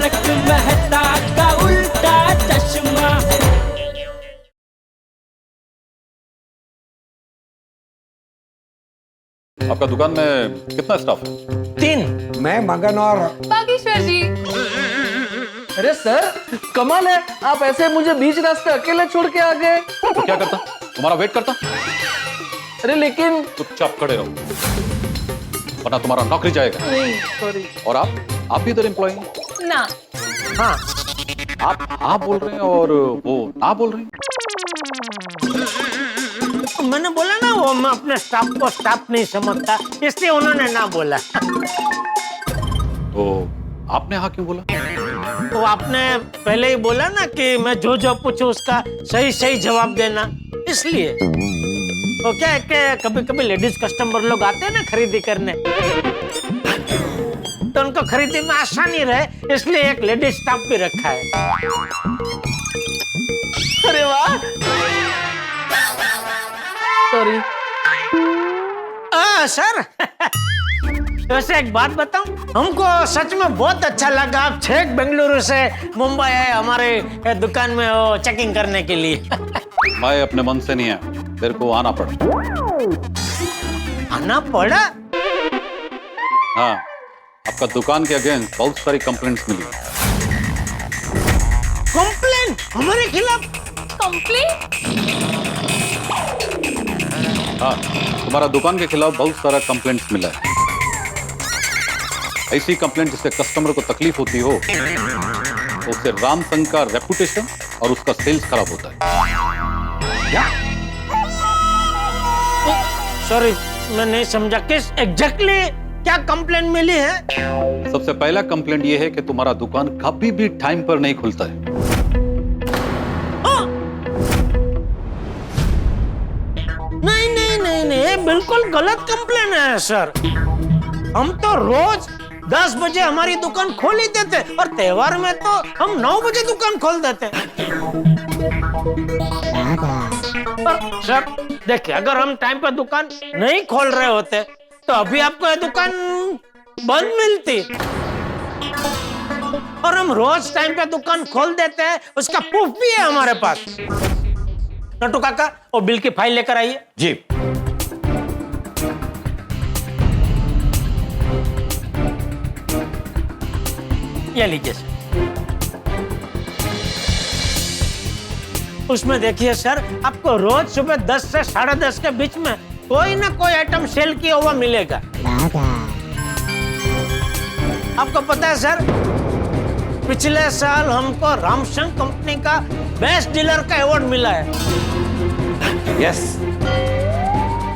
तारक मेहता का उल्टा चश्मा। आपका दुकान में कितना स्टाफ है? 3। मैं, मगन और बागेश्वर जी। अरे सर कमाल है, आप ऐसे मुझे बीच रास्ते अकेले छोड़ के आ गए। तो क्या करता? तुम्हारा वेट करता? अरे लेकिन चुपचाप खड़े रहो, वरना तुम्हारा नौकरी जाएगा। नहीं, सॉरी। और आप भी इधर एम्प्लॉय हैं? ना। हाँ आप हाँ बोल रहे हैं और वो ना बोल रही हैं। मैंने बोला ना वो मैं अपने स्टाफ को स्टाफ नहीं समझता, इसलिए उन्होंने ना बोला। तो आपने हाँ क्यों बोला? तो आपने पहले ही बोला ना कि मैं जो जो पूछूं उसका सही सही जवाब देना, इसलिए। तो क्या है कि कभी कभी लेडीज कस्टमर लोग आते हैं ना खरीदी करने, तो उनको खरीदी में आसानी रहे, इसलिए एक लेडीज स्टाफ भी रखा है। अरे वाह, सॉरी। सर वैसे एक बात बताऊं, हमको सच में बहुत अच्छा लगा आप छेक बेंगलुरु से मुंबई आए हमारे दुकान में वो चेकिंग करने के लिए। मैं अपने मन से नहीं है, तेरे को आना पड़ा। आना पड़ा? हाँ, आपका दुकान के अगेंस्ट बहुत सारी कंप्लेंट्स मिली। कंप्लेंट हमारे खिलाफ? कंप्लेंट? हाँ, तुम्हारा दुकान के खिलाफ बहुत सारा कंप्लेंट्स मिला है। ऐसी कंप्लेंट जिससे कस्टमर को तकलीफ होती हो, तो उससे रामसंग का रेपुटेशन और उसका सेल्स खराब होता है। सॉरी, मैं नहीं समझा, किस एग्जैक्टली क्या कंप्लेंट मिली है? सबसे पहला कंप्लेंट ये है कि तुम्हारा दुकान कभी भी टाइम पर नहीं खुलता है। नहीं नहीं नहीं नहीं, बिल्कुल गलत कंप्लेंट है सर। हम तो रोज 10 बजे हमारी दुकान खोल ही देते, और त्योहार में तो हम 9 बजे दुकान खोल देते। पर सर देखिए, अगर हम टाइम पर दुकान नहीं खोल रहे होते तो अभी आपको ये दुकान बंद मिलती, और हम रोज टाइम पे दुकान खोल देते हैं, उसका प्रूफ भी है हमारे पास। नटू काका वो बिल की फाइल लेकर आइए। जी। ये लीजिए सर। उसमें देखिए सर, आपको रोज सुबह 10 से 10:30 के बीच में कोई ना कोई आइटम सेल किया हुआ मिलेगा। आपको पता है सर, पिछले साल हमको रामसंग कंपनी का बेस्ट डीलर का अवार्ड मिला है। यस।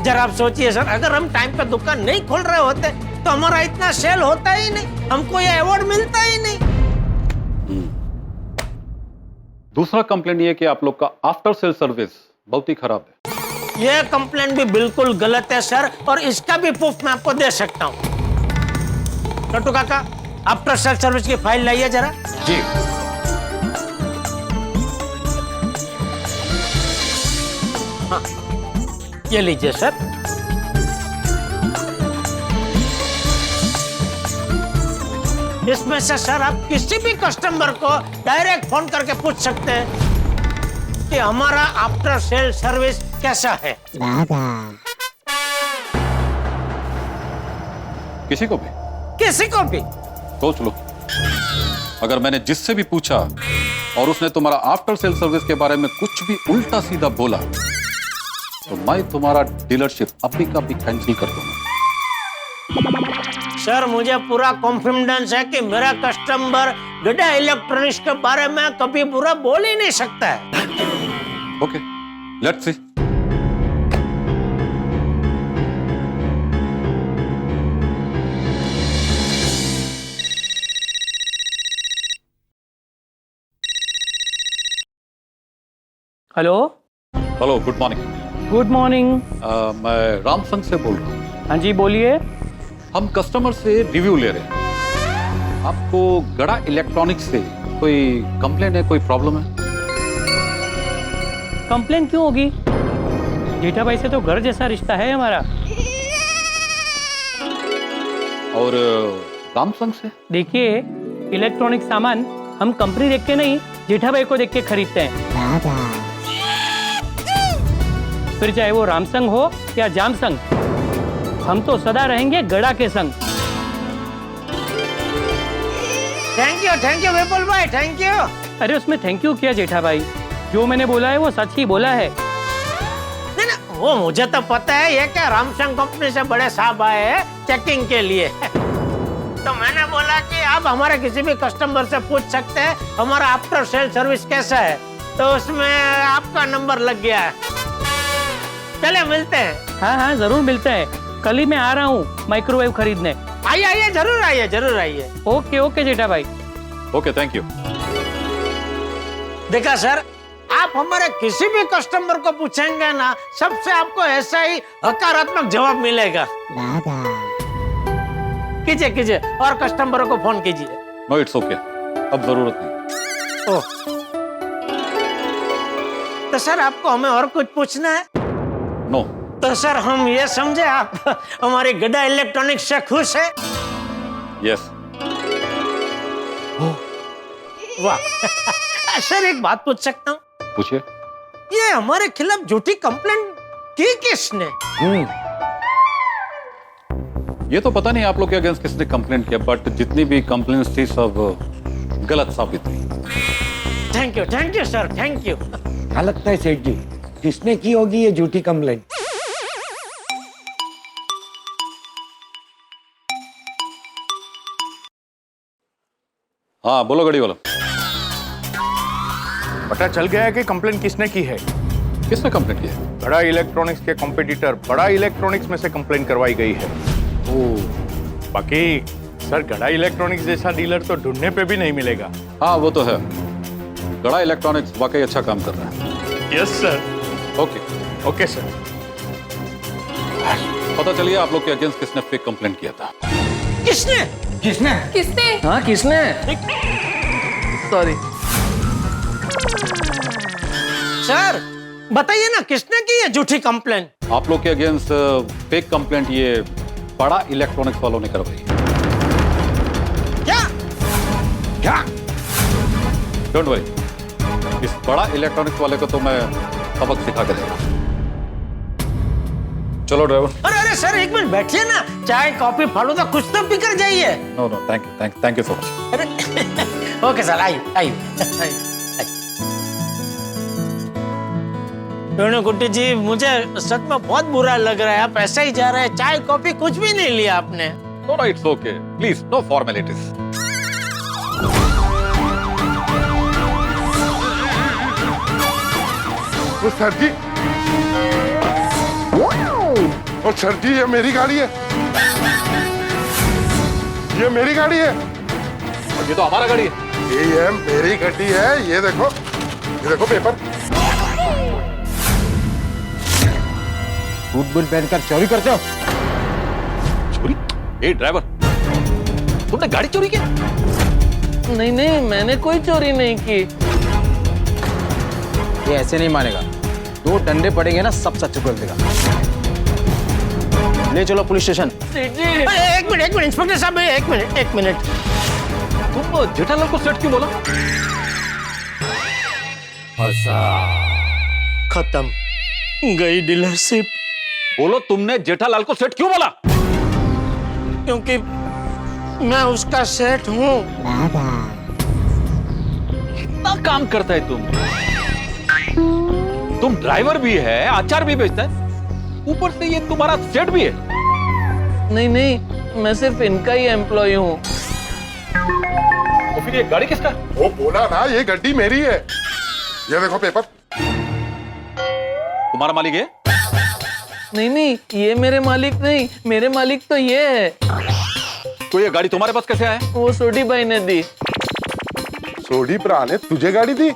जरा आप सोचिए सर, अगर हम टाइम पे दुकान नहीं खोल रहे होते तो हमारा इतना सेल होता ही नहीं, हमको ये अवार्ड मिलता ही नहीं। दूसरा कंप्लेंट ये कि आप लोग का आफ्टर सेल सर्विस बहुत ही खराब है। ये कंप्लेंट भी बिल्कुल गलत है सर, और इसका भी प्रूफ मैं आपको दे सकता हूँ। नटू काका आफ्टर सेल सर्विस की फाइल लाइए जरा। जी। हाँ, ये लीजिए सर। इसमें से सर आप किसी भी कस्टमर को डायरेक्ट फोन करके पूछ सकते हैं कि हमारा आफ्टर सेल सर्विस कैसा है। किसी को भी? किसी को भी। सोच लो, अगर मैंने जिससे भी पूछा और उसने तुम्हारा आफ्टर सेल सर्विस के बारे में कुछ भी उल्टा सीधा बोला, तो मैं तुम्हारा डीलरशिप अभी का भी कैंसिल कर दूंगा। सर मुझे पूरा कॉन्फिडेंस है कि मेरा कस्टमर गड्ढा इलेक्ट्रॉनिक्स के बारे में कभी बुरा बोल ही नहीं सकता है। Okay, let's see. Hello. Hello, good morning. Good morning. मैं रामसंग से बोल रहा हूँ। हाँ जी बोलिए। हम कस्टमर से रिव्यू ले रहे हैं। आपको गड़ा इलेक्ट्रॉनिक्स से कोई कंप्लेंट है, कोई प्रॉब्लम है? कंप्लेन क्यों होगी? जेठा भाई से तो घर जैसा रिश्ता है हमारा। और रामसंग से? देखिए, इलेक्ट्रॉनिक सामान हम कंपनी देख के नहीं, जेठा भाई को देख के खरीदते हैं। फिर चाहे वो रामसंग हो या जामसंग, हम तो सदा रहेंगे गड़ा के संग। थैंक यू विपुल भाई, थैंक यू। अरे उसमें थैंक यू किया जेठा भाई, जो मैंने बोला है वो सच ही बोला है। नहीं ना, वो मुझे तो पता है, ये क्या रामसंग कंपनी से बड़े साहब आए हैं चेकिंग के लिए। तो मैंने बोला कि आप हमारे किसी भी कस्टमर से पूछ सकते हैं हमारा आफ्टर सेल सर्विस कैसा है, तो उसमें आपका नंबर लग गया है। चलिए मिलते हैं। हाँ हाँ जरूर मिलते हैं, कल ही मैं आ रहा हूँ माइक्रोवेव खरीदने। आइए आइए, जरूर आइए, जरूर आइए। ओके ओके जेठा भाई। Okay, thank you. देखा सर, आप हमारे किसी भी कस्टमर को पूछेंगे ना, सबसे आपको ऐसा ही हकारात्मक जवाब मिलेगा। कीजिए कीजिए, और कस्टमरों को फोन कीजिए। नो इट्स ओके, अब जरूरत नहीं। ओह, तो सर आपको हमें और कुछ पूछना है? नो। तो सर हम ये समझे आप हमारी गड्ढा इलेक्ट्रॉनिक्स से खुश है? यस। वाह। सर एक बात पूछ सकता हूँ? पूछिए। ये हमारे खिलाफ झूठी कंप्लेंट की किसने? ये तो पता नहीं आप लोग के अगेंस्ट किसने कंप्लेंट किया, बट जितनी भी कंप्लेंट्स थी सब गलत साबित हुई। Thank you sir, thank you. क्या लगता है सेठ जी, किसने की होगी ये झूठी कंप्लेंट? हाँ बोलो गड़ी वाला। पता चल गया है कि कंप्लेंट किसने की है। किसने कंप्लेंट किया? बड़ा इलेक्ट्रॉनिक्स के कॉम्पिटिटर बड़ा इलेक्ट्रॉनिक्स में से कंप्लेंट करवाई गई है। बाकी सर, गड़ा इलेक्ट्रॉनिक्स जैसा डीलर तो ढूंढने पे भी नहीं मिलेगा। हाँ वो तो है, गड़ा इलेक्ट्रॉनिक्स वाकई अच्छा काम कर रहा है। Yes sir. Okay okay sir. पता चलिए आप लोग के अगेंस्ट किसने फेक कंप्लेंट किया था। किसने? किसने? किसने? हाँ किसने? सॉरी सर बताइए ना, किसने की ये झूठी कंप्लेंट? आप लोग के अगेंस्ट फेक कंप्लेंट ये बड़ा इलेक्ट्रॉनिक्स वालों ने करवाई। क्या? डोंट वरी, इस बड़ा इलेक्ट्रॉनिक्स वाले को तो मैं सबक सिखा के देगा। चलो ड्राइवर। अरे सर एक मिनट बैठिए ना, चाय कॉफी फालूदा कुछ तो पी कर जाइए। No thank you so much. अरे ओके सर, आइए। गुड्डी जी, मुझे सच में बहुत बुरा लग रहा है, आप ऐसे ही जा रहे हैं, चाय कॉफी कुछ भी नहीं लिया आपने। No it's okay, please no formalities. वो सर जी, और सर जी ये मेरी गाड़ी है, ये मेरी गाड़ी है। और ये तो हमारा गाड़ी है। ये मेरी गाड़ी है, ये देखो पेपर। सूट बूट पहनकर चोरी करते हो? चोरी? ए ड्राइवर, तुमने गाड़ी चोरी की? नहीं मैंने कोई चोरी नहीं की। ये ऐसे नहीं मानेगा, 2 डंडे पड़ेंगे ना सब सच बोल देगा। ले चलो पुलिस स्टेशन। एक मिनट इंस्पेक्टर साहब, एक मिनट। तुम जेठालाल को सेठ क्यों बोला? खत्म, गई डीलरशिप। बोलो, तुमने जेठालाल को सेठ क्यों बोला? क्योंकि मैं उसका सेठ हूँ। कितना काम करता है तुम ड्राइवर भी है, अचार भी बेचता है, ऊपर से ये तुम्हारा सेठ भी है। नहीं मैं सिर्फ इनका ही एम्प्लॉय हूँ। तो फिर ये गाड़ी किसका? वो बोला ना, ये गाड़ी मेरी है। ये देखो पेपर। तुम्हारा मालिक है? नहीं ये मेरे मालिक नहीं, मेरे मालिक तो ये है। तो ये गाड़ी तुम्हारे पास कैसे आया? वो सोडी भाई ने दी। सोडी भरा ने तुझे गाड़ी दी?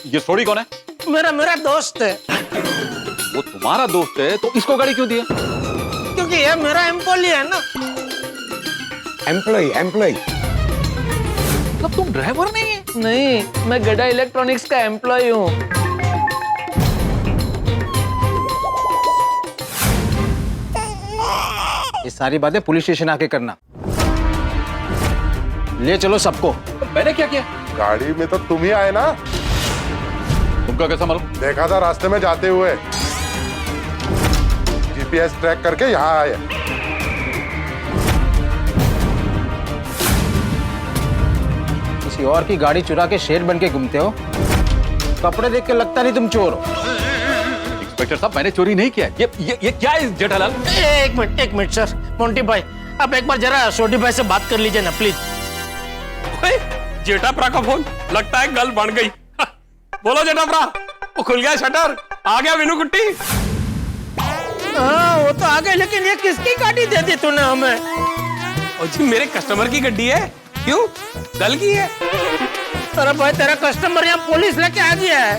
ये सोडी कौन है? मेरा दोस्त है। वो तुम्हारा दोस्त है तो इसको गाड़ी क्यों दिया? क्योंकि ये मेरा एम्प्लॉय है ना। एम्प्लॉय मतलब तुम ड्राइवर नहीं है? नहीं, मैं गड्ढा इलेक्ट्रॉनिक्स का एम्प्लॉय हूँ। ये सारी बातें पुलिस स्टेशन आके करना। ले चलो सबको। मैंने क्या किया? गाड़ी में तो तुम ही आए ना, तुमका कैसा मालूम? देखा था रास्ते में जाते हुए, जीपीएस ट्रैक करके यहाँ आए। किसी और की गाड़ी चुरा के शेर बन के घूमते हो, कपड़े देख के लगता नहीं तुम चोर हो। इंस्पेक्टर साहब, मैंने चोरी नहीं किया। ये क्या है जेठालाल? एक मिनट सर। मोंटी भाई, आप एक बार जरा छोटी भाई से बात कर लीजिए ना प्लीज। जेठाप्रा का फोन, लगता है गल बन गई। बोलो जेठाप्रा, वो खुल गया शटर, आ गया विनू कुट्टी। हाँ वो तो आ गए, लेकिन ये किसकी गाड़ी दे दी तूने हमें? और जी मेरे कस्टमर की गड्डी है। क्यों, गल की है? अरे भाई तेरा कस्टमर यहाँ पुलिस लेके आ गया है।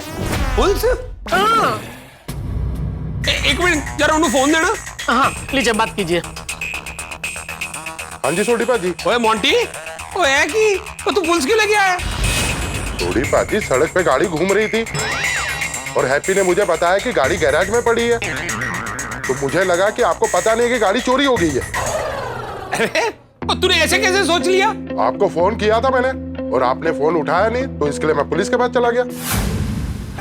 पुलिस? हाँ एक मिनट, जरा उन्हें फोन देना। हाँ लीजिए, बात कीजिए। हाँ जी छोटी पाजी। ओए मोंटी, वो है कि वो तू पुलिस क्यों लेके आया? छोटी पाजी सड़क पे गाड़ी घूम रही थी और हैप्पी ने मुझे बताया कि गाड़ी गैराज में पड़ी है, तो मुझे लगा कि आपको पता नहीं कि गाड़ी चोरी हो गई है। अरे तो तूने ऐसे कैसे सोच लिया? आपको फोन किया था मैंने और आपने फोन उठाया नहीं, तो इसके लिए मैं पुलिस के पास चला गया।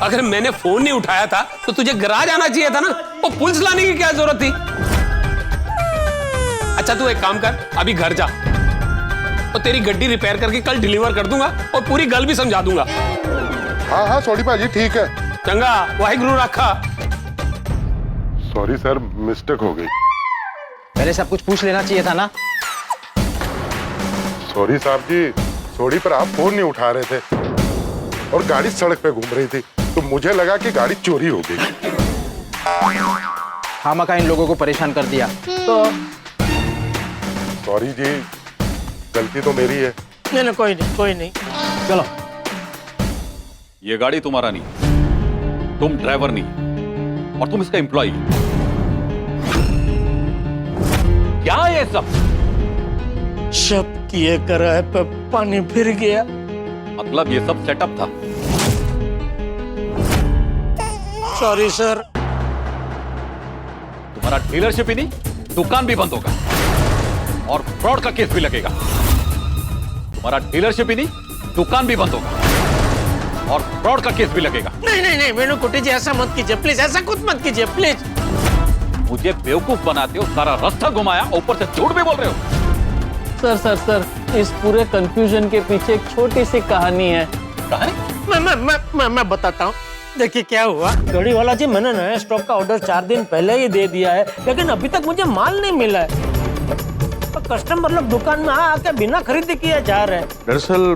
अगर मैंने फोन नहीं उठाया था तो तुझे गैराज आना चाहिए था ना, वो पुलिस लाने की क्या जरूरत थी? अच्छा तू एक काम कर, अभी घर जा और तेरी गड्डी रिपेयर करके कल डिलीवर कर दूंगा और पूरी गल भी समझा दूंगा। हाँ हाँ छोटी पाजी ठीक है। चंगा, वाहिगुरु रखा। सॉरी सर, मिस्टेक हो गई। पहले सब कुछ पूछ लेना चाहिए था ना। सॉरी साहब जी, सॉरी पर आप फोन नहीं उठा रहे थे और गाड़ी सड़क पे घूम रही थी, तो मुझे लगा कि गाड़ी चोरी हो गई। खामखा इन लोगों को परेशान कर दिया। तो सॉरी जी, गलती तो मेरी है। नहीं कोई नहीं। चलो। ये गाड़ी तुम्हारा नहीं, तुम ड्राइवर नहीं और तुम इसका एम्प्लॉय। क्या है ये सब? शब किए कराए पे पानी फिर गया। मतलब ये सब सेटअप था? Sorry sir. तुम्हारा डीलरशिप ही नहीं, दुकान भी बंद होगा और फ्रॉड का केस भी लगेगा। तुम्हारा डीलरशिप ही नहीं, दुकान भी बंद होगा और फ्रॉड का केस भी लगेगा। नहीं वेणु कुट्टी जी, ऐसा मत कीजिए प्लीज, ऐसा कुछ मत कीजिए प्लीज। मुझे बेवकूफ बनाते हो, सारा रास्ता घुमाया, ऊपर से झूठ भी बोल रहे हो। सर, इस पूरे कंफ्यूजन के पीछे एक छोटी सी कहानी है। कहानी? मैं बताता हूँ। देखिए क्या हुआ, गाड़ी वाला जी, मैंने नया स्टॉक का ऑर्डर 4 दिन पहले ही दे दिया है, लेकिन अभी तक मुझे माल नहीं मिला है। कस्टमर लोग दुकान में आके बिना खरीदी किए जा रहे हैं। दरअसल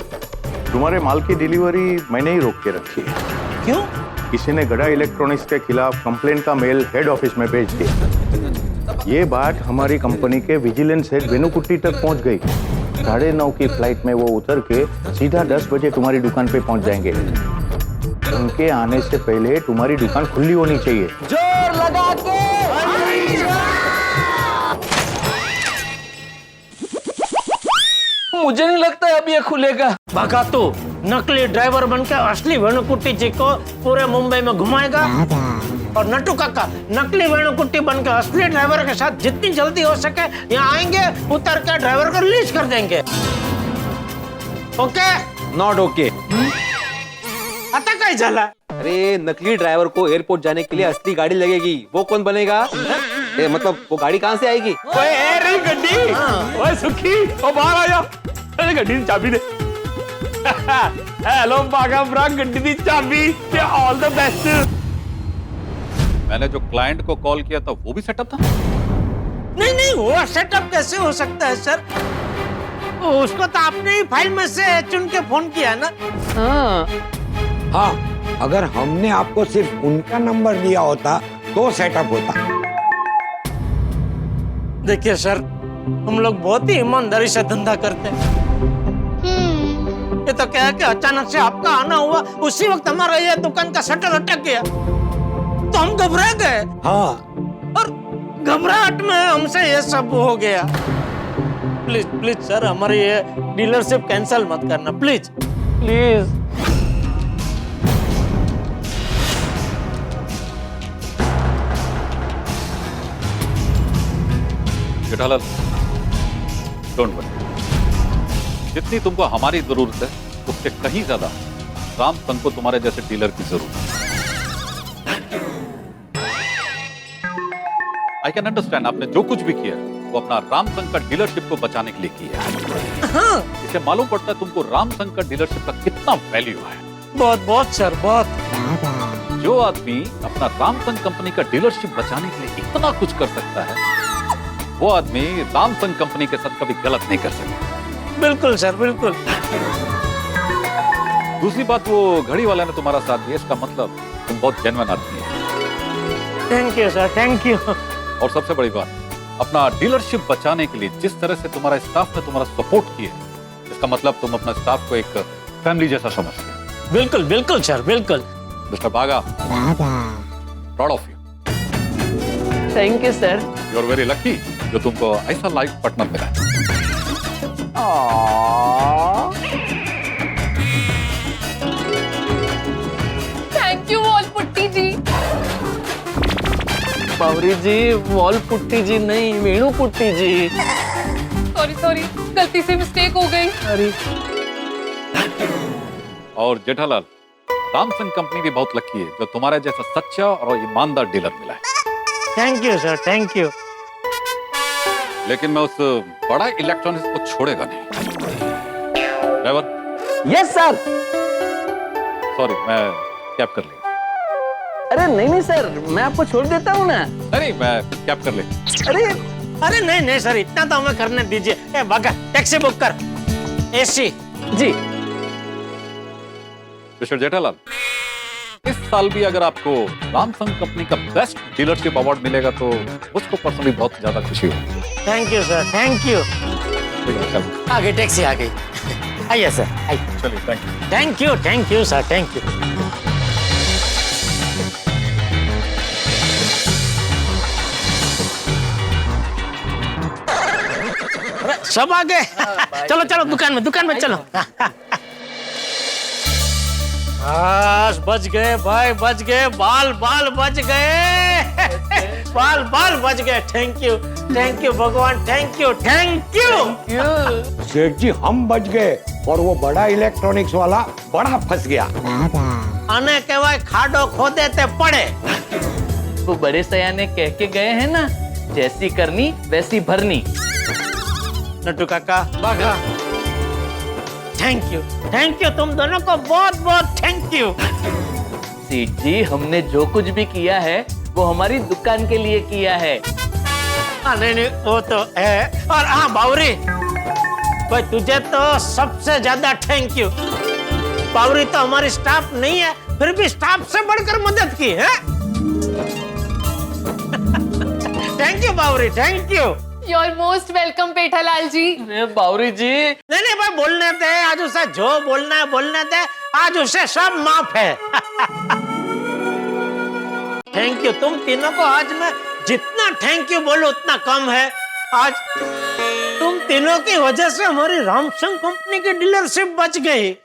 तुम्हारे माल की डिलीवरी मैंने ही रोक के रखी है। क्यों? किसी ने गड़ा इलेक्ट्रॉनिक्स के खिलाफ कंप्लेंट का मेल हेड ऑफिस में भेज दिया। ये बात हमारी कंपनी के विजिलेंस हेड वेणु कुट्टी तक पहुंच गई। 9:30 की फ्लाइट में वो उतर के सीधा 10 बजे तुम्हारी दुकान पे पहुंच जाएंगे। उनके आने से पहले तुम्हारी दुकान खुली होनी चाहिए। जोर लगा के। मुझे नहीं लगता है अब ये खुलेगा। भागा तू, नकली ड्राइवर बनकर असली वेणु कुट्टी जी को पूरे मुंबई में घुमाएगा, और नट्टू काका नकली वेणु कुट्टी बनकर असली ड्राइवर के साथ जितनी जल्दी हो सके यहाँ आएंगे, उतर कर ड्राइवर को रिलीज कर देंगे। ओके? Not okay. आता काय झाला? अरे नकली ड्राइवर को एयरपोर्ट जाने के लिए असली गाड़ी लगेगी, वो कौन बनेगा? मतलब वो गाड़ी कहाँ से आएगी? ओए रे गड्डी, ओए सुखी, ओ बाहर आ जा। अरे गड्डी की चाबी दे। हेलो बागा ब्रा, गड्डी की चाबी ते ऑल द बेस्ट। मैंने जो क्लाइंट को कॉल किया था वो भी सेटअप था? नहीं, वो सेटअप कैसे हो सकता है सर? उसको तो आपने ही फाइल में से चुन के फोन किया ना। हाँ, अगर हमने आपको सिर्फ उनका नंबर दिया होता तो सेटअप होता। देखिए सर, हम लोग बहुत ही ईमानदारी से धंधा करते हैं। ये तो क्या है कि अचानक से आपका आना हुआ, उसी वक्त हमारा ये दुकान का शटर अटक गया, तो हम घबरा गए। हाँ, और घबराहट में हमसे ये सब हो गया। प्लीज सर, हमारी ये डीलरशिप कैंसिल मत करना प्लीज। जेठालाल, डोंट वरी, जितनी तुमको हमारी जरूरत है उससे कहीं ज्यादा रामसंग को तुम्हारे जैसे डीलर की जरूरत है। आई कैन अंडरस्टैंड आपने जो कुछ भी किया वो अपना रामसंग का डीलरशिप को बचाने के लिए किया है। इसे मालूम पड़ता है तुमको रामसंग का डीलरशिप का कितना वैल्यू है। बहुत बहुत सर, बहुत। जो आदमी अपना रामसंग कंपनी का डीलरशिप बचाने के लिए इतना कुछ कर सकता है वो आदमी रामसंग कंपनी के साथ कभी गलत नहीं कर सकता। बिल्कुल सर, बिल्कुल। दूसरी बात, वो घड़ी वाला ने तुम्हारा साथ दिया, इसका मतलब तुम बहुत जेन्युइन आदमी है। Thank you sir, thank you. और सबसे बड़ी बात, अपना डीलरशिप बचाने के लिए जिस तरह से तुम्हारा स्टाफ ने तुम्हारा सपोर्ट किया, इसका मतलब तुम अपना स्टाफ को एक फैमिली जैसा समझते हो। बिल्कुल बिल्कुल सर, बिल्कुल। Mr Baga, proud of you. Thank you sir. You are very lucky जो तुमको ऐसा लाइफ पार्टनर मिला है। Thank you wall putty ji. Bawri ji, wall putty ji नहीं, Venu putty ji. Sorry sorry, गलती से मिस्टेक हो गई। अरे और जेठालाल, रामसंग कंपनी भी बहुत लकी है जो तुम्हारे जैसा सच्चा और ईमानदार डीलर मिला है। Thank you sir, thank you. लेकिन मैं उस बड़ा इलेक्ट्रॉनिक्स को छोड़ेगा नहीं। ड्राइवर। Yes sir. सॉरी, मैं कैब कर ली। अरे नहीं नहीं सर, मैं आपको छोड़ देता हूँ ना। नहीं, मैं कैब कर ले। अरे अरे नहीं नहीं सर, इतना तो हमें करने दीजिए। ए बागा, टैक्सी बुक कर, एसी। जी। मिस्टर जेठालाल, इस साल भी अगर आपको रामसंग कंपनी का बेस्ट डीलरशिप अवार्ड मिलेगा तो मुझको पर्सनली बहुत ज्यादा खुशी होगी। Thank you sir, thank you. आ गई टैक्सी, आ गई। आइए सर, आइए। चलिए, thank you. Thank you, thank you sir, thank you. सब आ गए। चलो चलो, दुकान में चलो। बच गए भाई, बच गए। बाल बच गए। बाल बच गए। थैंक यू भगवान, थैंक यू। सेठ जी, हम बच गए और वो बड़ा इलेक्ट्रॉनिक्स वाला बड़ा फंस गया। आने के बाद खाडो खोदे ते पड़े। वो बड़े सयाने कह के गए हैं ना, जैसी करनी वैसी भरनी। नट्टू काका, बाघा, थैंक यू तुम दोनों को बहुत बहुत थैंक यू। सेठ जी, हमने जो कुछ भी किया है वो हमारी दुकान के लिए किया है। नहीं, वो तो है। और हाँ बावरी, भाई तुझे तो सबसे ज्यादा थैंक यू। बावरी तो हमारी स्टाफ नहीं है, फिर भी स्टाफ से बढ़कर मदद की है। Thank you Bawri, thank you. You are most welcome Pethalal ji. Bawri ji, नहीं भाई, बोलने दे। आज उसे जो बोलना है बोलने दे। आज उसे सब माफ है। थैंक यू तुम तीनों को। आज मैं जितना थैंक यू बोलूं उतना कम है। आज तुम तीनों की वजह से हमारी रामसंग कंपनी की डीलरशिप बच गई।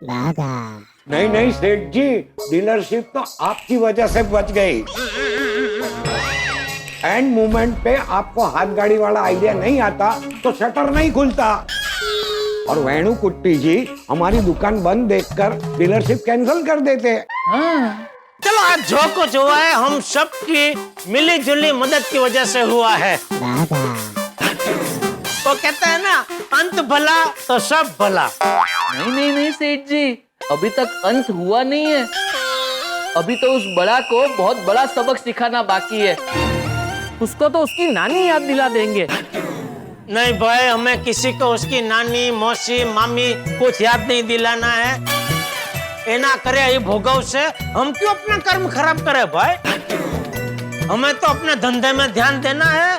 नहीं सेठ जी, डीलरशिप तो आपकी वजह से बच गई। एंड मोमेंट पे आपको हाथ गाड़ी वाला आइडिया नहीं आता तो शटर नहीं खुलता। और वेणु कुट्टी जी हमारी दुकान बंद देखकर डीलरशिप कैंसिल कर देते। चलो, आज जो कुछ हुआ है हम सबकी मिली जुली मदद की वजह से हुआ है। वो कहते हैं ना, अंत भला तो सब भला। नहीं सेठ जी, अभी तक अंत हुआ नहीं है। अभी तो उस बड़ा को बहुत बड़ा सबक सिखाना बाकी है। उसको तो उसकी नानी याद दिला देंगे। नहीं भाई, हमें किसी को उसकी नानी, मौसी, मामी कुछ याद नहीं दिलाना है। ये ना करे ये भोगव से हम क्यों अपना कर्म खराब करे भाई। हमें तो अपने धंधे में ध्यान देना है।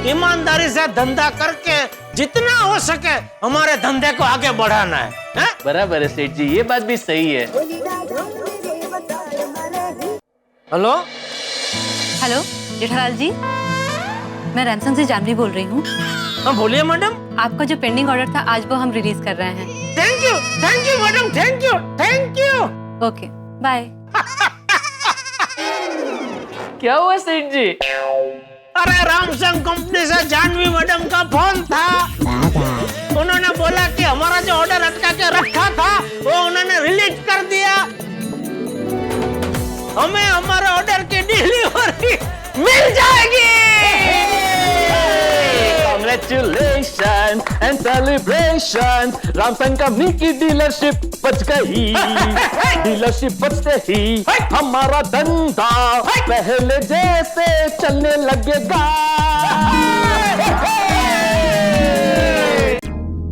ईमानदारी से धंधा करके जितना हो सके हमारे धंधे को आगे बढ़ाना है। बराबर है सेठ जी, ये बात भी सही है। हेलो हेलो जेठालाल जी, मैं रामसंग से जानवी बोल रही हूँ। हाँ बोलिए मैडम। आपका जो पेंडिंग ऑर्डर था आज वो हम रिलीज कर रहे हैं। Thank you madam, thank you. Okay bye. क्या हुआ सेठ जी? अरे रामसंग कंपनी से जानवी मैडम का फोन था। उन्होंने बोला कि हमारा जो ऑर्डर अटका के रखा था वो उन्होंने रिलीज कर दिया। हमें हमारे ऑर्डर की डिलीवरी मिल जाएगी। Congratulations and celebration, रामसंग कंपनी की डीलरशिप बच गई। डीलरशिप बचते ही हमारा धंधा पहले जैसे चलने लगेगा।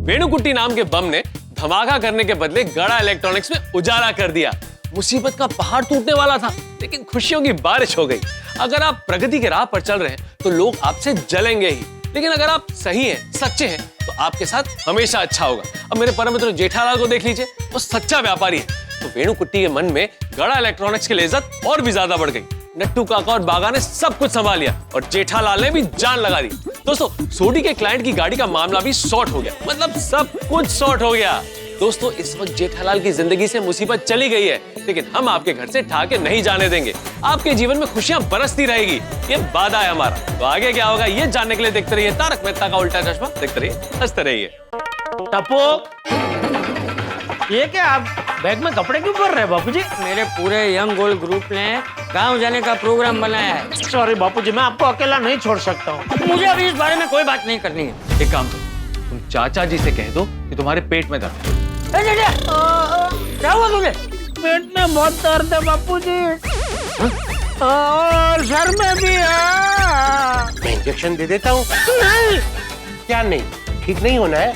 वेणुकुट्टी नाम के बम ने धमाका करने के बदले गड़ा इलेक्ट्रॉनिक्स में उजाला कर दिया। मुसीबत का पहाड़ टूटने वाला था, लेकिन खुशियों की बारिश हो गई। अगर आप प्रगति के राह पर चल रहे हैं तो लोग आपसे जलेंगे ही, लेकिन अगर आप सही हैं, सच्चे हैं, तो आपके साथ हमेशा अच्छा होगा। अब मेरे परम मित्र जेठालाल को देख लीजिए, वो सच्चा व्यापारी है। तो वेणुकुट्टी के मन में गड़ा इलेक्ट्रॉनिक्स की लिज्जत और भी ज्यादा बढ़ गई। नट्टू काका और बागा ने सब कुछ संभाल लिया और जेठालाल ने भी जान लगा दी। दोस्तों, सोडी के क्लाइंट की गाड़ी का मामला भी सॉर्ट हो गया, मतलब सब कुछ सॉर्ट हो गया। दोस्तों, इस वक्त जेठालाल की जिंदगी से मुसीबत चली गई है, लेकिन हम आपके घर से ठाके नहीं जाने देंगे। आपके जीवन में खुशियां बरसती रहेगी, ये वादा है हमारा। तो आगे क्या होगा ये जानने के लिए देखते रहिए तारक मेहता का उल्टा चश्मा। देखते रहिए, हंसते रहिए। टप्पू, ये क्या आप बैग में कपड़े क्यों भर रहे हैं बापूजी? मेरे पूरे यंग गोल्ड ग्रुप ने गांव जाने का प्रोग्राम बनाया है। सॉरी बापूजी, मैं आपको अकेला नहीं छोड़ सकता हूँ। मुझे अभी इस बारे में कोई बात नहीं करनी है। एक काम करो, तुम चाचा जी से कह दो कि तुम्हारे पेट में दर्द है। क्या हुआ तुझे? पेट में बहुत दर्द है बापूजी, और सर में भी है। मैं इंजेक्शन दे देता हूँ। नहीं, क्या नहीं, ठीक नहीं होना है।